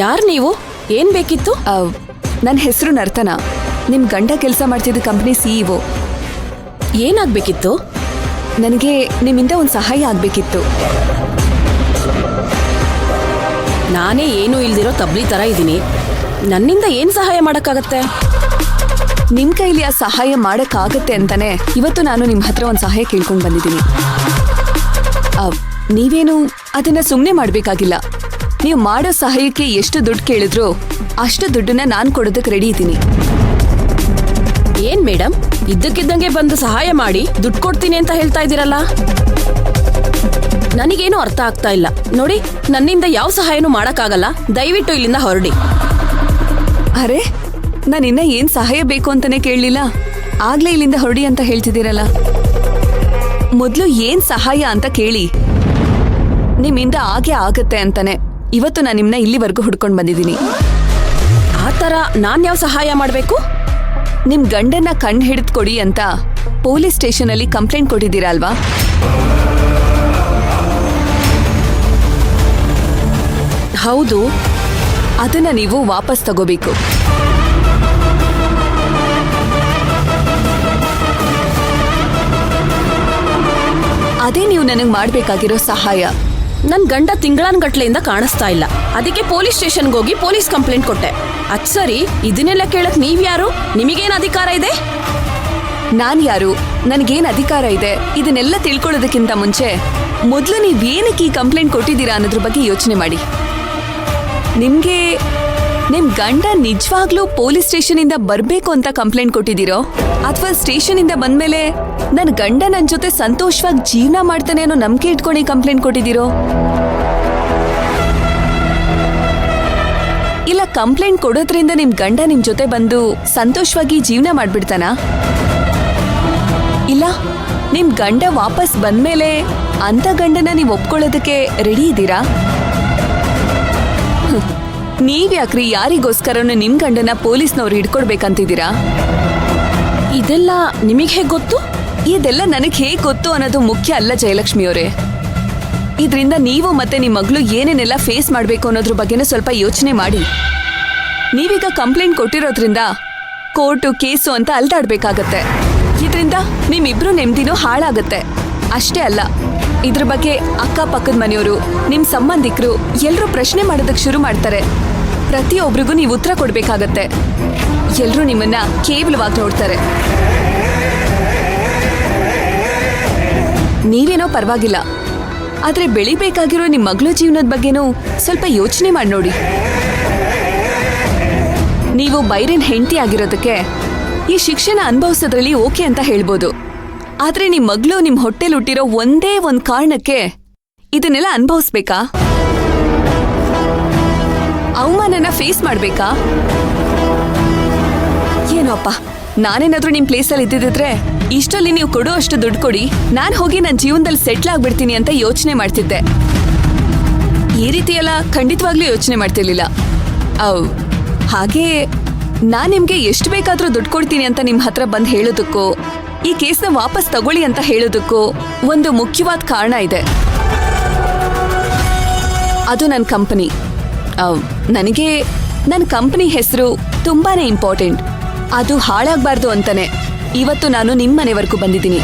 ಯಾರು ನೀವು? ಏನ್ ಬೇಕಿತ್ತು? ನನ್ನ ಹೆಸರು ನರ್ತನ. ನಿಮ್ ಗಂಡ ಕೆಲಸ ಮಾಡ್ತಿದ್ದ ಕಂಪನಿ CEO. ಏನಾಗ್ಬೇಕಿತ್ತು? ನನಗೆ ನಿಮ್ಮಿಂದ ಒಂದು ಸಹಾಯ ಆಗ್ಬೇಕಿತ್ತು. ನಾನೇ ಏನೂ ಇಲ್ದಿರೋ ತಬ್ಲಿ ತರ ಇದ್ದೀನಿ. ನನ್ನಿಂದ ಏನ್ ಸಹಾಯ ಮಾಡಕ್ಕಾಗತ್ತೆ? ನಿಮ್ ಕೈಲಿ ಆ ಸಹಾಯ ಮಾಡಕ್ಕಾಗತ್ತೆ ಅಂತಾನೆ ಇವತ್ತು ನಾನು ನಿಮ್ ಹತ್ರ ಒಂದು ಸಹಾಯ ಕೇಳ್ಕೊಂಡು ಬಂದಿದ್ದೀನಿ. ನೀವೇನು ಅದನ್ನ ಸುಮ್ಮನೆ ಮಾಡ್ಬೇಕಾಗಿಲ್ಲ. ನೀವು ಮಾಡೋ ಸಹಾಯಕ್ಕೆ ಎಷ್ಟು ದುಡ್ಡು ಕೇಳಿದ್ರು ಅಷ್ಟು ದುಡ್ಡನ್ನ ನಾನು ಕೊಡೋದಕ್ಕೆ ರೆಡಿ ಇದ್ದೀನಿ. ಏನ್ ಮೇಡಮ್, ಇದ್ದಕ್ಕಿದ್ದಂಗೆ ಬಂದು ಸಹಾಯ ಮಾಡಿ ದುಡ್ಡು ಕೊಡ್ತೀನಿ ಅಂತ ಹೇಳ್ತಾ ಇದ್ದೀರಲ್ಲ? ನನಗೇನು ಅರ್ಥ ಆಗ್ತಾ ಇಲ್ಲ. ನೋಡಿ, ನನ್ನಿಂದ ಯಾವ ಸಹಾಯನೂ ಮಾಡಕ್ಕಾಗಲ್ಲ. ದಯವಿಟ್ಟು ಇಲ್ಲಿಂದ ಹೊರಡಿ. ಅರೆ, ನಾನಿನ್ನ ಏನ್ ಸಹಾಯ ಬೇಕು ಅಂತಾನೆ ಕೇಳಲಿಲ್ಲ, ಆಗ್ಲೇ ಇಲ್ಲಿಂದ ಹೊರಡಿ ಅಂತ ಹೇಳ್ತಿದ್ದೀರಲ್ಲ. ಮೊದ್ಲು ಏನ್ ಸಹಾಯ ಅಂತ ಕೇಳಿ. ನಿಮ್ಮಿಂದ ಹಾಗೆ ಆಗತ್ತೆ ಅಂತಾನೆ ಇವತ್ತು ನಾನು ನಿಮ್ನ ಇಲ್ಲಿವರೆಗೂ ಹುಡ್ಕೊಂಡು ಬಂದಿದ್ದೀನಿ. ಆ ಥರ ನಾನ್ ಯಾವ ಸಹಾಯ ಮಾಡಬೇಕು? ನಿಮ್ ಗಂಡನ್ನ ಕಣ್ಣು ಹಿಡಿದು ಕೊಡಿ ಅಂತ ಪೊಲೀಸ್ ಸ್ಟೇಷನ್ ಅಲ್ಲಿ ಕಂಪ್ಲೇಂಟ್ ಕೊಟ್ಟಿದ್ದೀರಾ ಅಲ್ವಾ? ಹೌದು. ಅದನ್ನ ನೀವು ವಾಪಸ್ ತಗೋಬೇಕು. ಅದೇ ನೀವು ನನಗೆ ಮಾಡ್ಬೇಕಾಗಿರೋ ಸಹಾಯ. ನನ್ ಗಂಡ ತಿಂಗಳಾನ್ಗಟ್ಲೆಯಿಂದ ಕಾಣಿಸ್ತಾ ಇಲ್ಲ. ಅದಕ್ಕೆ ಪೊಲೀಸ್ ಸ್ಟೇಷನ್ಗೆ ಹೋಗಿ ಪೊಲೀಸ್ ಕಂಪ್ಲೇಂಟ್ ಕೊಟ್ಟೆ. ಅದ್ ಸರಿ, ಇದನ್ನೆಲ್ಲ ಕೇಳಕ್ ನೀವ್ಯಾರು? ನಿಮಗೇನ್ ಅಧಿಕಾರ ಇದೆ? ನಾನ್ ಯಾರು, ನನಗೇನ್ ಅಧಿಕಾರ ಇದೆ, ಇದನ್ನೆಲ್ಲ ತಿಳ್ಕೊಳ್ಳೋದಕ್ಕಿಂತ ಮುಂಚೆ ಮೊದಲು ನೀವೇನಕ್ಕೆ ಈ ಕಂಪ್ಲೇಂಟ್ ಕೊಟ್ಟಿದ್ದೀರಾ ಅನ್ನೋದ್ರ ಬಗ್ಗೆ ಯೋಚನೆ ಮಾಡಿ. ನಿಮ್ಗೆ ನಿಮ್ ಗಂಡ ನಿಜವಾಗ್ಲೂ ಪೊಲೀಸ್ ಸ್ಟೇಷನ್ ಇಂದ ಬರ್ಬೇಕು ಅಂತ ಕಂಪ್ಲೇಂಟ್ ಕೊಟ್ಟಿದ್ದೀರೋ, ಅಥವಾ ಸ್ಟೇಷನ್ ಇಂದ ಬಂದ್ಮೇಲೆ ನನ್ ಗಂಡ ನನ್ ಜೊತೆ ಸಂತೋಷವಾಗಿ ಜೀವನ ಮಾಡ್ತಾನೆ ಅನ್ನೋ ನಂಬಿಕೆ ಇಟ್ಕೊಂಡು ಕಂಪ್ಲೇಂಟ್ ಕೊಟ್ಟಿದ್ದೀರೋ? ಇಲ್ಲ ಕಂಪ್ಲೇಂಟ್ ಕೊಡೋದ್ರಿಂದ ನಿಮ್ ಗಂಡ ನಿಮ್ ಜೊತೆ ಬಂದು ಸಂತೋಷವಾಗಿ ಜೀವನ ಮಾಡ್ಬಿಡ್ತಾನ? ಇಲ್ಲ ನಿಮ್ ಗಂಡ ವಾಪಸ್ ಬಂದ್ಮೇಲೆ ಅಂತ ಗಂಡನ ನೀವು ಒಪ್ಕೊಳ್ಳೋದಕ್ಕೆ ರೆಡಿ ಇದ್ದೀರಾ? ನೀವ್ಯಾಕ್ರಿ ಯಾರಿಗೋಸ್ಕರನು ನಿಮ್ ಗಂಡನ ಪೊಲೀಸ್ನವ್ರು ಹಿಡ್ಕೊಡ್ಬೇಕಂತಿದ್ದೀರಾ? ಇದೆಲ್ಲ ನಿಮಗ್ ಹೇಗ್ ಗೊತ್ತು? ಇದೆಲ್ಲ ನನಗ್ ಹೇಗ್ ಗೊತ್ತು ಅನ್ನೋದು ಮುಖ್ಯ ಅಲ್ಲ ಜಯಲಕ್ಷ್ಮಿಯವರೇ. ಇದರಿಂದ ನೀವು ಮತ್ತೆ ನಿಮ್ ಮಗಳು ಏನೇನೆಲ್ಲ ಫೇಸ್ ಮಾಡ್ಬೇಕು ಅನ್ನೋದ್ರ ಬಗ್ಗೆನೂ ಸ್ವಲ್ಪ ಯೋಚನೆ ಮಾಡಿ. ನೀವೀಗ ಕಂಪ್ಲೇಂಟ್ ಕೊಟ್ಟಿರೋದ್ರಿಂದ ಕೋರ್ಟು ಕೇಸು ಅಂತ ಅಲ್ದಾಡ್ಬೇಕಾಗತ್ತೆ. ಇದರಿಂದ ನಿಮ್ಮಿಬ್ರು ನೆಮ್ಮದಿನೂ ಹಾಳಾಗತ್ತೆ. ಅಷ್ಟೇ ಅಲ್ಲ, ಇದ್ರ ಬಗ್ಗೆ ಅಕ್ಕಪಕ್ಕದ ಮನೆಯವರು, ನಿಮ್ ಸಂಬಂಧಿಕರು ಎಲ್ರೂ ಪ್ರಶ್ನೆ ಮಾಡೋದಕ್ಕೆ ಶುರು ಮಾಡ್ತಾರೆ. ಪ್ರತಿಯೊಬ್ರಿಗೂ ನೀವು ಉತ್ತರ ಕೊಡ್ಬೇಕಾಗತ್ತೆ. ಎಲ್ರೂ ನಿಮ್ಮನ್ನ ಕೇವಲವಾಗಿ ನೋಡ್ತಾರೆ. ನೀವೇನೋ ಪರವಾಗಿಲ್ಲ, ಆದ್ರೆ ಬೆಳಿಬೇಕಾಗಿರೋ ನಿಮ್ ಮಗಳ ಜೀವನದ ಬಗ್ಗೆನೂ ಸ್ವಲ್ಪ ಯೋಚನೆ ಮಾಡಿ ನೋಡಿ. ನೀವು ಬೈರನ್ ಹೆಂಡತಿ ಆಗಿರೋದಕ್ಕೆ ಈ ಶಿಕ್ಷಣ ಅನುಭವಿಸೋದ್ರಲ್ಲಿ ಓಕೆ ಅಂತ ಹೇಳ್ಬೋದು. ಆದ್ರೆ ನಿಮ್ ಮಗಳು ನಿಮ್ ಹೊಟ್ಟೆಲ್ ಹುಟ್ಟಿರೋ ಒಂದೇ ಒಂದ್ ಕಾರಣಕ್ಕೆ ಇದನ್ನೆಲ್ಲ ಅನುಭವಿಸ್ಬೇಕಾ? ಅವಮಾನನ ಫೇಸ್ ಮಾಡ್ಬೇಕಾ? ಏನೋಪ್ಪ, ನಾನೇನಾದ್ರೂ ನಿಮ್ ಪ್ಲೇಸಲ್ಲಿ ಇದ್ದಿದ್ರೆ ಇಷ್ಟಲ್ಲಿ ನೀವು ಕೊಡೋ ಅಷ್ಟು ದುಡ್ಡು ಕೊಡಿ, ನಾನ್ ಹೋಗಿ ನನ್ನ ಜೀವನದಲ್ಲಿ ಸೆಟ್ಲ್ ಆಗ್ಬಿಡ್ತೀನಿ ಅಂತ ಯೋಚನೆ ಮಾಡ್ತಿದ್ದೆ. ಈ ರೀತಿ ಎಲ್ಲ ಖಂಡಿತವಾಗ್ಲೂ ಯೋಚನೆ ಮಾಡ್ತಿರ್ಲಿಲ್ಲ. ಹಾಗೆ ನಾನ್ ನಿಮ್ಗೆ ಎಷ್ಟು ಬೇಕಾದ್ರೂ ದುಡ್ಡು ಕೊಡ್ತೀನಿ ಅಂತ ನಿಮ್ ಹತ್ರ ಬಂದ್ ಹೇಳೋದಕ್ಕೂ, ಈ ಕೇಸ್ನ ವಾಪಸ್ ತಗೊಳ್ಳಿ ಅಂತ ಹೇಳೋದಕ್ಕೂ ಒಂದು ಮುಖ್ಯವಾದ ಕಾರಣ ಇದೆ. ಅದು ನನ್ನ ಕಂಪನಿ. ನನಗೆ ನನ್ನ ಕಂಪನಿ ಹೆಸರು ತುಂಬಾನೇ ಇಂಪಾರ್ಟೆಂಟ್. ಅದು ಹಾಳಾಗಬಾರ್ದು ಅಂತಾನೆ ಇವತ್ತು ನಾನು ನಿಮ್ಮನೆವರೆಗೂ ಬಂದಿದ್ದೀನಿ.